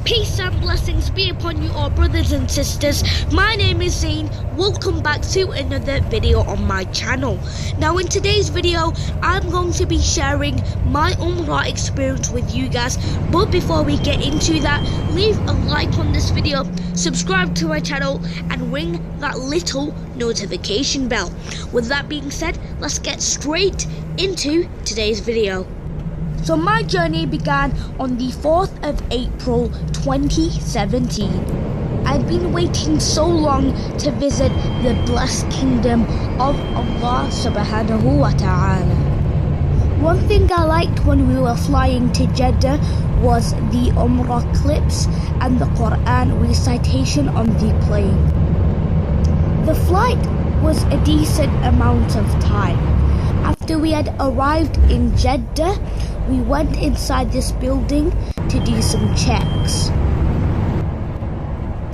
Peace and blessings be upon you all, brothers and sisters. My name is Zain. Welcome back to another video on my channel. Now in today's video, I'm going to be sharing my Umrah experience with you guys. But before we get into that, leave a like on this video, subscribe to my channel and ring that little notification bell. With that being said, let's get straight into today's video. So my journey began on the 4th of April 2017. I've been waiting so long to visit the blessed kingdom of Allah subhanahu wa ta'ala. One thing I liked when we were flying to Jeddah was the Umrah clips and the Quran recitation on the plane. The flight was a decent amount of time. After we had arrived in Jeddah, we went inside this building to do some checks.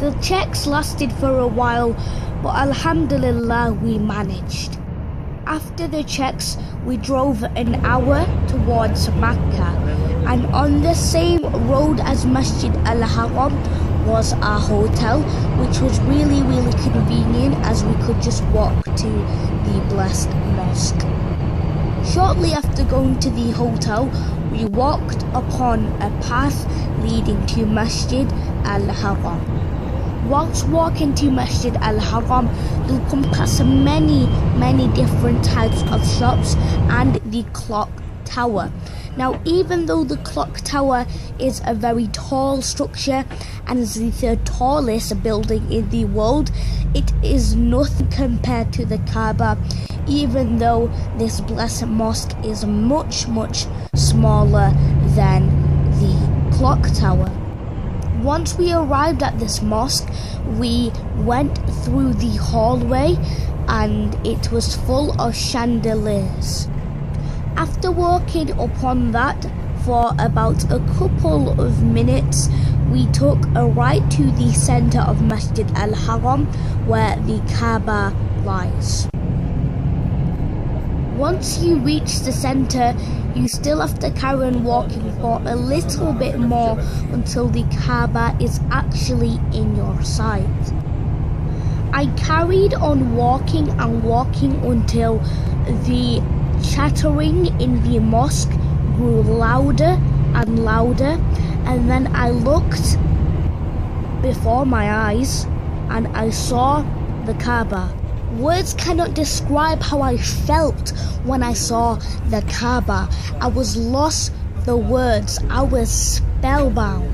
The checks lasted for a while, but alhamdulillah we managed. After the checks, we drove an hour towards Makkah, and on the same road as Masjid al-Haram was our hotel, which was really convenient as we could just walk to the blessed mosque. Shortly after going to the hotel, we walked upon a path leading to Masjid al-Haram. Whilst walking to Masjid al-Haram, you'll come past many different types of shops and the clock tower. Now, even though the clock tower is a very tall structure and is the third tallest building in the world, it is nothing compared to the Kaaba, even though this blessed mosque is much smaller than the clock tower. Once we arrived at this mosque, we went through the hallway and it was full of chandeliers. After walking upon that for about a couple of minutes, we took a right to the center of Masjid al-Haram where the Kaaba lies. Once you reach the center, you still have to carry on walking for a little bit more until the Kaaba is actually in your sight. I carried on walking until the chattering in the mosque grew louder and louder, and then I looked before my eyes and I saw the Kaaba. Words cannot describe how I felt when I saw the Kaaba. I was lost for words. I was spellbound.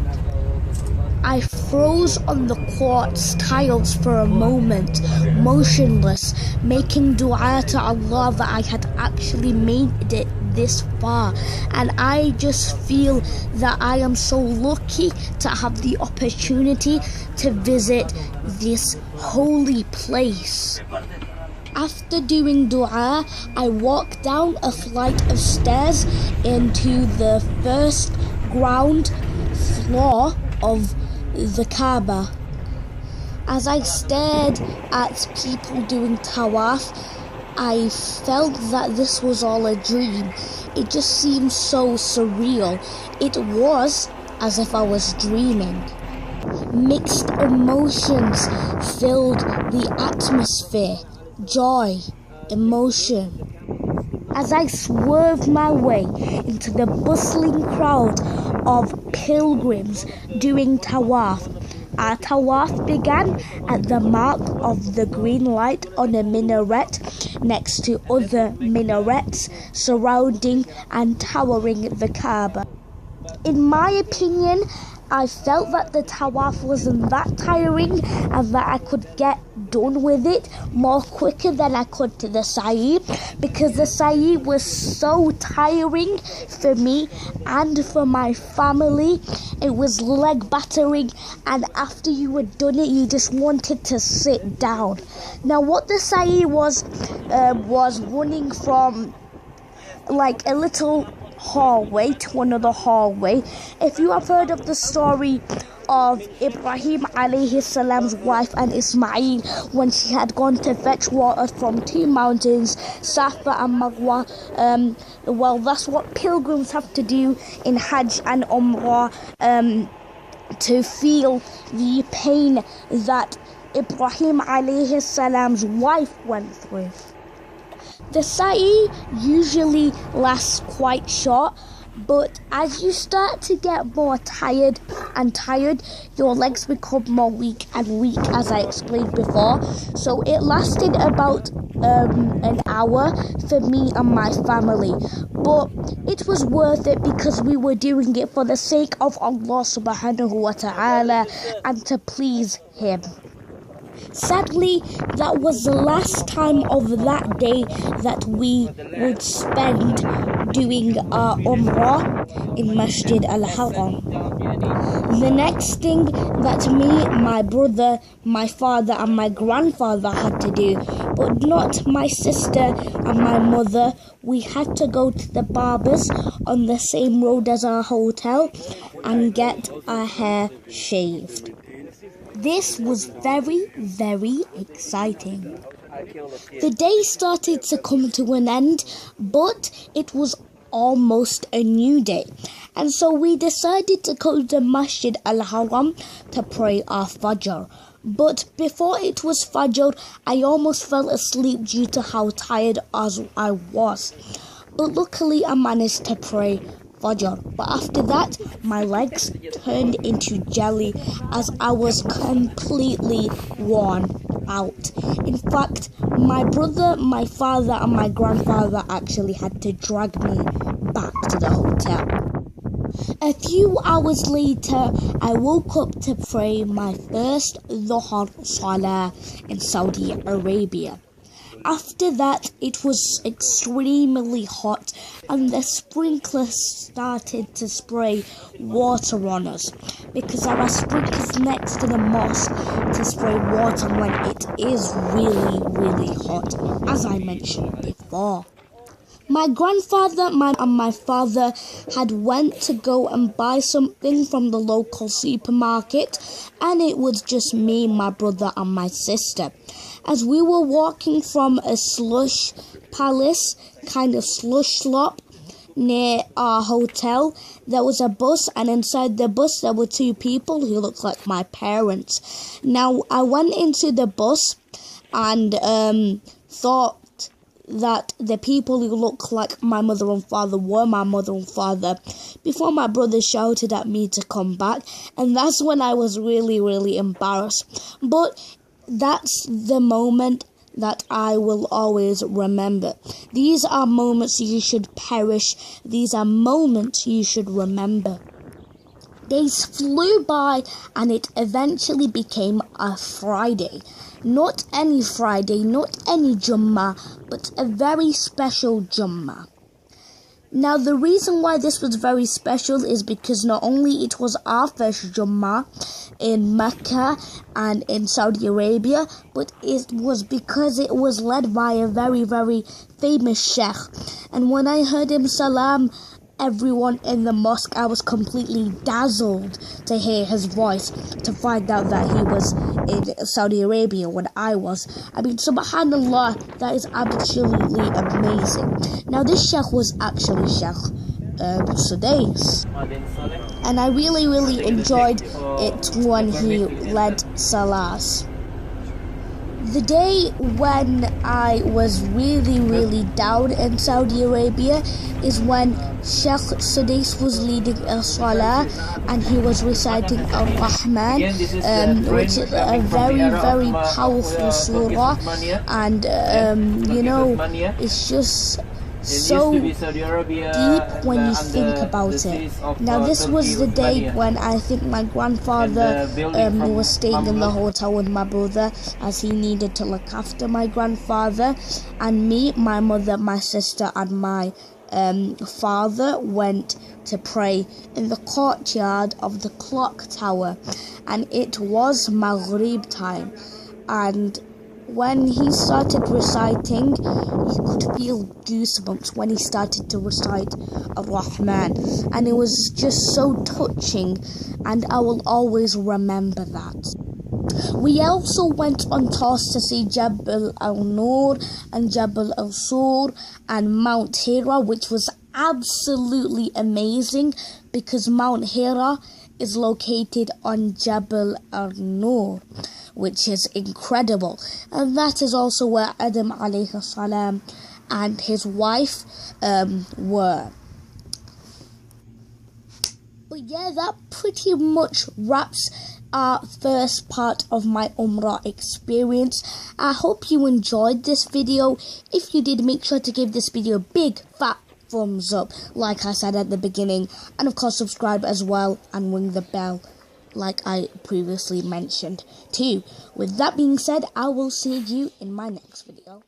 I froze on the quartz tiles for a moment, motionless, making dua to Allah that I had actually made it this far. And I just feel that I am so lucky to have the opportunity to visit this holy place. After doing dua, I walked down a flight of stairs into the first ground floor of the Kaaba. As I stared at people doing tawaf, I felt that this was all a dream. It just seemed so surreal. It was as if I was dreaming. Mixed emotions filled the atmosphere. Joy, emotion. As I swerved my way into the bustling crowd of pilgrims doing tawaf, our tawaf began at the mark of the green light on a minaret next to other minarets surrounding and towering the Kaaba. In my opinion, I felt that the tawaf wasn't that tiring and that I could get done with it more quicker than I could to the sa'i, because the sa'i was so tiring for me and for my family. It was leg battering, and after you were done it, you just wanted to sit down. Now what the sa'i was running from like a little hallway to another hallway. If you have heard of the story of Ibrahim alayhi salam's wife and Ismail when she had gone to fetch water from two mountains, Safa and Marwa, well, that's what pilgrims have to do in Hajj and Umrah. to feel the pain that Ibrahim alayhi salam's wife went through. The sa'i usually lasts quite short, but as you start to get more tired, your legs become more weak and weak, as I explained before. So it lasted about an hour for me and my family, but it was worth it because we were doing it for the sake of Allah subhanahu wa ta'ala and to please Him. Sadly, that was the last time of that day that we would spend doing our Umrah in Masjid Al-Haram. The next thing that me, my brother, my father and my grandfather had to do, but not my sister and my mother, we had to go to the barbers on the same road as our hotel and get our hair shaved. This was very, very exciting. The day started to come to an end, but it was almost a new day. And so we decided to go to Masjid Al-Haram to pray our Fajr. But before it was Fajr, I almost fell asleep due to how tired as I was. But luckily I managed to pray Fajr. But after that, my legs turned into jelly as I was completely worn out. In fact, my brother, my father and my grandfather actually had to drag me back to the hotel. A few hours later, I woke up to pray my first Dhuhr Salah in Saudi Arabia. After that, it was extremely hot and the sprinklers started to spray water on us because there are sprinklers next to the mosque to spray water when it is really, really hot, as I mentioned before. My grandfather and my father had went to go and buy something from the local supermarket, and it was just me, my brother and my sister. As we were walking from a slush palace, kind of slush slop, near our hotel, there was a bus, and inside the bus there were two people who looked like my parents. Now, I went into the bus and thought that the people who look like my mother and father were my mother and father before my brother shouted at me to come back, and that's when I was really, really embarrassed. But that's the moment that I will always remember. These are moments you should perish. These are moments you should remember. Days flew by and it eventually became a Friday. Not any Friday, not any Jummah, but a very special Jummah. Now, the reason why this was very special is because not only it was our first Jummah in Makkah and in Saudi Arabia, but it was because it was led by a very, very famous sheikh. And when I heard him salam everyone in the mosque, I was completely dazzled to hear his voice, to find out that he was in Saudi Arabia when I was. I mean, subhanallah, that is absolutely amazing. Now, this sheikh was actually Sheikh Sudais, and I really, really enjoyed it when he led Salahs. The day when I was really, really down in Saudi Arabia is when Sheikh Sudais was leading a Salah and he was reciting Ar-Rahman, which is a very, very powerful surah, and you know, it's just so deep when you think about it. Now, this was the day when I think my grandfather was staying in the hotel with my brother, as he needed to look after my grandfather, and me, my mother, my sister and my father went to pray in the courtyard of the clock tower, and it was Maghrib time. And when he started reciting, you could feel goosebumps when he started to recite Ar-Rahman, and it was just so touching, and I will always remember that. We also went on tours to see Jabal al-Nur and Jabal al-Sur and Mount Hira, which was absolutely amazing because Mount Hira is located on Jabal al-Nur, which is incredible. And that is also where Adam alayhi salam and his wife were. But yeah, that pretty much wraps our first part of my Umrah experience. I hope you enjoyed this video. If you did, make sure to give this video a big fat thumbs up, like I said at the beginning, and of course subscribe as well and ring the bell like I previously mentioned too. With that being said, I will see you in my next video.